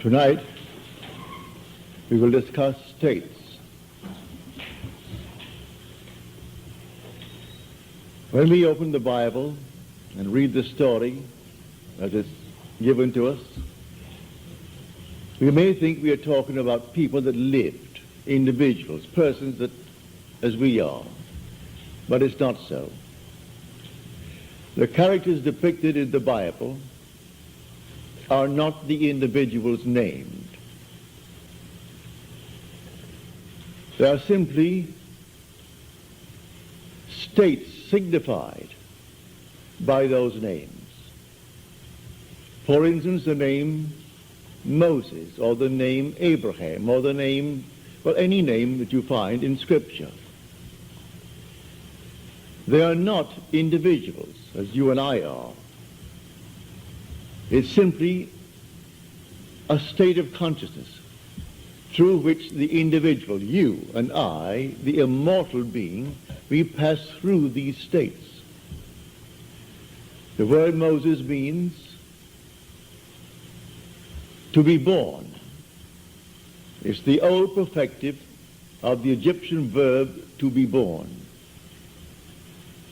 Tonight, we will discuss states. When we open the Bible and read the story as it's given to us, we may think we are talking about people that lived, individuals, persons that, as we are, but it's not so. The characters depicted in the Bible are not the individuals named. They are simply states signified by those names. For instance, the name Moses, or the name Abraham, or the name, well, any name that you find in Scripture. They are not individuals, as you and I are. It's simply a state of consciousness through which the individual, you and I, the immortal being, we pass through these states. The word Moses means to be born. It's the old perfective of the Egyptian verb to be born.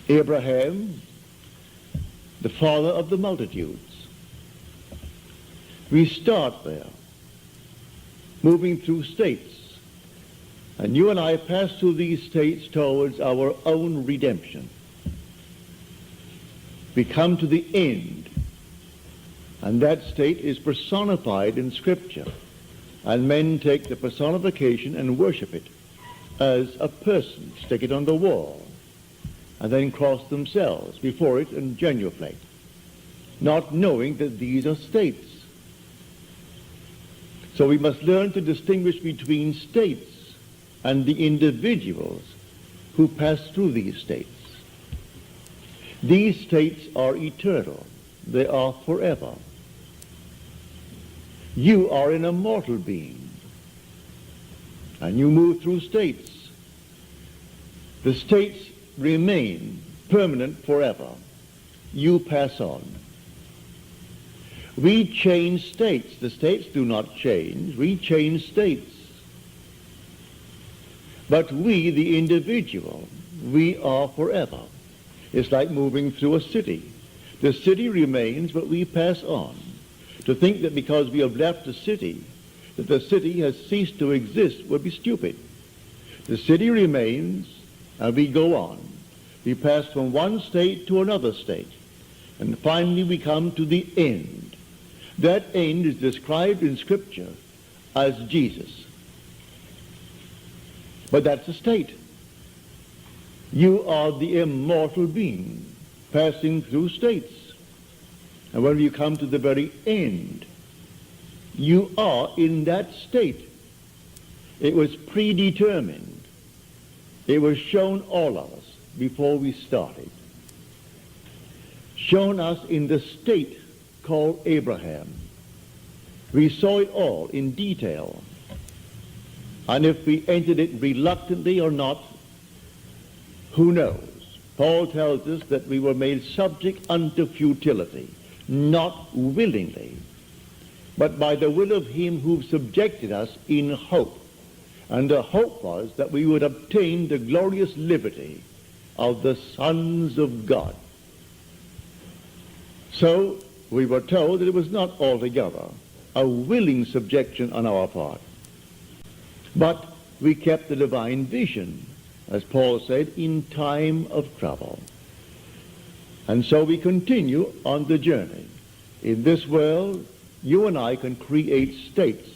Abraham, the father of the multitudes. We start there, moving through states. And you and I pass through these states towards our own redemption. We come to the end, and that state is personified in Scripture. And men take the personification and worship it as a person, stick it on the wall, and then cross themselves before it and genuflect, not knowing that these are states. So we must learn to distinguish between states and the individuals who pass through these states. These states are eternal. They are forever. You are an immortal being, and you move through states. The states remain permanent forever. You pass on. We change states. The states do not change. We change states. But we, the individual, we are forever. It's like moving through a city. The city remains, but we pass on. To think that because we have left the city, that the city has ceased to exist would be stupid. The city remains, and we go on. We pass from one state to another state, and finally we come to the end. That end is described in Scripture as Jesus. But that's a state. You are the immortal being passing through states. And when you come to the very end, you are in that state. It was predetermined. It was shown all of us before we started. Shown us in the state called Abraham. We saw it all in detail. And if we entered it reluctantly or not, who knows? Paul tells us that we were made subject unto futility, not willingly, but by the will of him who subjected us in hope. And the hope was that we would obtain the glorious liberty of the sons of God. So we were told that it was not altogether a willing subjection on our part, but we kept the divine vision, as Paul said, in time of trouble. And so we continue on the journey. In this world, you and I can create states,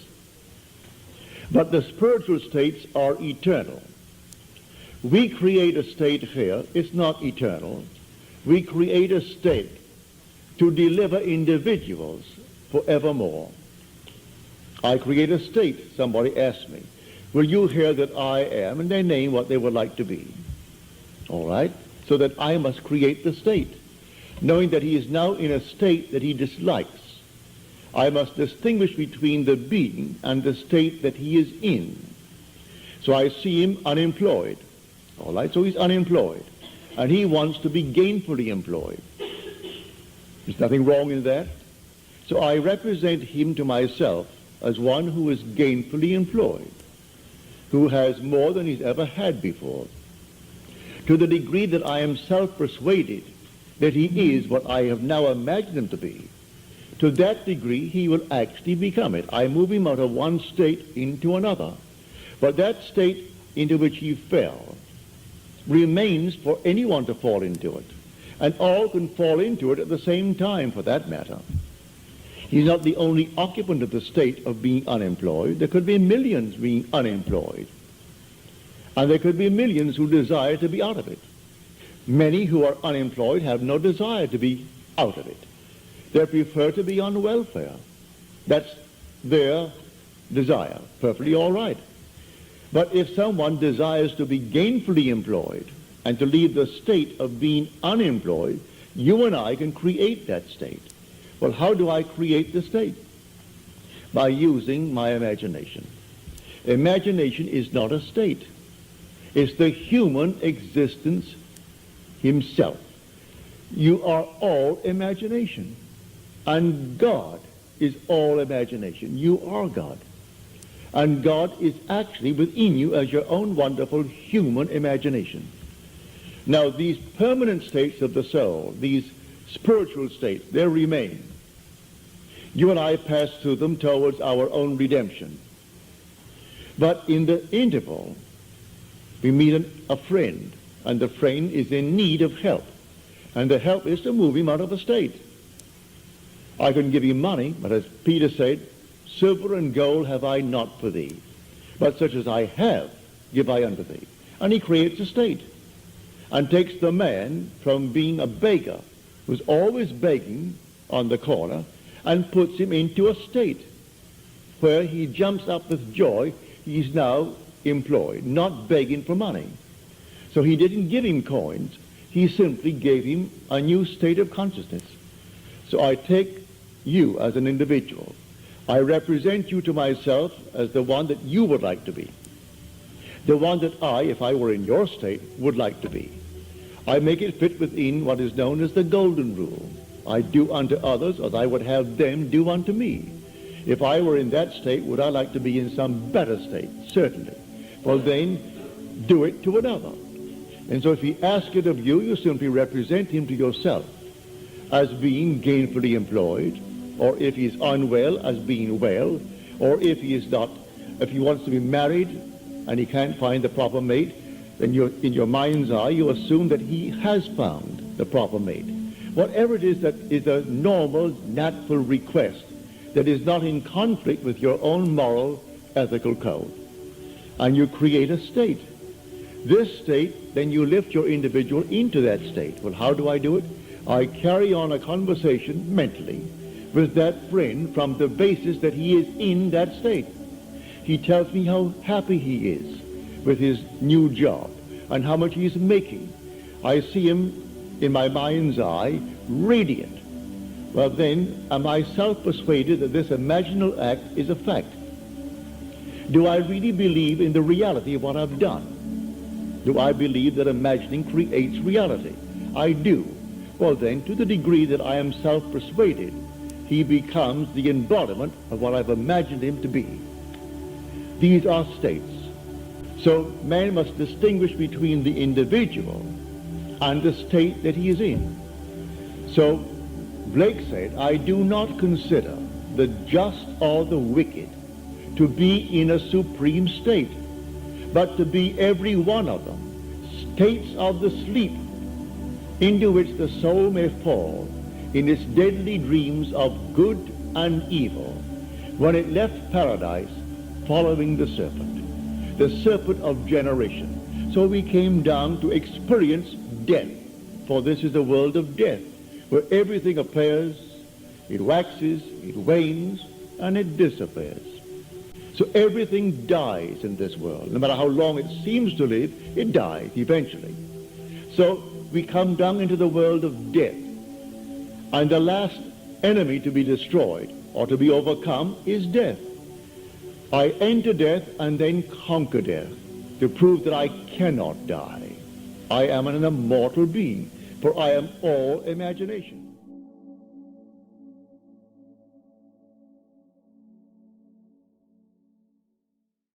but the spiritual states are eternal. We create a state here, it's not eternal. We create a state to deliver individuals forevermore. I create a state. Somebody asked me, will you hear that I am? And they name what they would like to be. All right? So that I must create the state, knowing that he is now in a state that he dislikes. I must distinguish between the being and the state that he is in. So I see him unemployed. All right? So he's unemployed. And he wants to be gainfully employed. There's nothing wrong in that. So I represent him to myself as one who is gainfully employed, who has more than he's ever had before. To the degree that I am self-persuaded that he is what I have now imagined him to be, to that degree he will actually become it. I move him out of one state into another. But that state into which he fell remains for anyone to fall into it. And all can fall into it at the same time, for that matter. He's not the only occupant of the state of being unemployed. There could be millions being unemployed. And there could be millions who desire to be out of it. Many who are unemployed have no desire to be out of it. They prefer to be on welfare. That's their desire. Perfectly all right. But if someone desires to be gainfully employed and to leave the state of being unemployed, you and I can create that state. Well, how do I create the state? By using my imagination. Imagination is not a state. It's the human existence himself. You are all imagination. And God is all imagination. You are God. And God is actually within you as your own wonderful human imagination. Now, these permanent states of the soul, these spiritual states, they remain. You and I pass through them towards our own redemption. But in the interval, we meet a friend, and the friend is in need of help. And the help is to move him out of the state. I can give him money, but as Peter said, silver and gold have I not for thee, but such as I have give I unto thee. And he creates a state and takes the man from being a beggar, who's always begging on the corner, and puts him into a state where he jumps up with joy. He's now employed, not begging for money. So he didn't give him coins. He simply gave him a new state of consciousness. So I take you as an individual. I represent you to myself as the one that you would like to be. The one that I, if I were in your state, would like to be. I make it fit within what is known as the golden rule. I do unto others as I would have them do unto me. If I were in that state, would I like to be in some better state? Certainly. Well, then, do it to another. And so if he asks it of you, you simply represent him to yourself as being gainfully employed, or if he's unwell, as being well, or if he is not, if he wants to be married and he can't find the proper mate, then in your mind's eye, you assume that he has found the proper mate. Whatever it is that is a normal, natural request that is not in conflict with your own moral, ethical code. And you create a state. This state, then you lift your individual into that state. Well, how do I do it? I carry on a conversation mentally with that friend from the basis that he is in that state. He tells me how happy he is with his new job and how much he's making. I see him in my mind's eye radiant. Well, then, am I self-persuaded that this imaginal act is a fact? Do I really believe in the reality of what I've done? Do I believe that imagining creates reality? I do. Well, then, to the degree that I am self-persuaded, he becomes the embodiment of what I've imagined him to be. These are states. So man must distinguish between the individual and the state that he is in. So Blake said, I do not consider the just or the wicked to be in a supreme state, but to be every one of them states of the sleep into which the soul may fall in its deadly dreams of good and evil, when it left paradise following the serpent of generation. So we came down to experience death, for this is a world of death, where everything appears, it waxes, it wanes, and it disappears. So everything dies in this world. No matter how long it seems to live, it dies eventually. So we come down into the world of death. And the last enemy to be destroyed or to be overcome is death. I enter death and then conquer death to prove that I cannot die. I am an immortal being, for I am all imagination.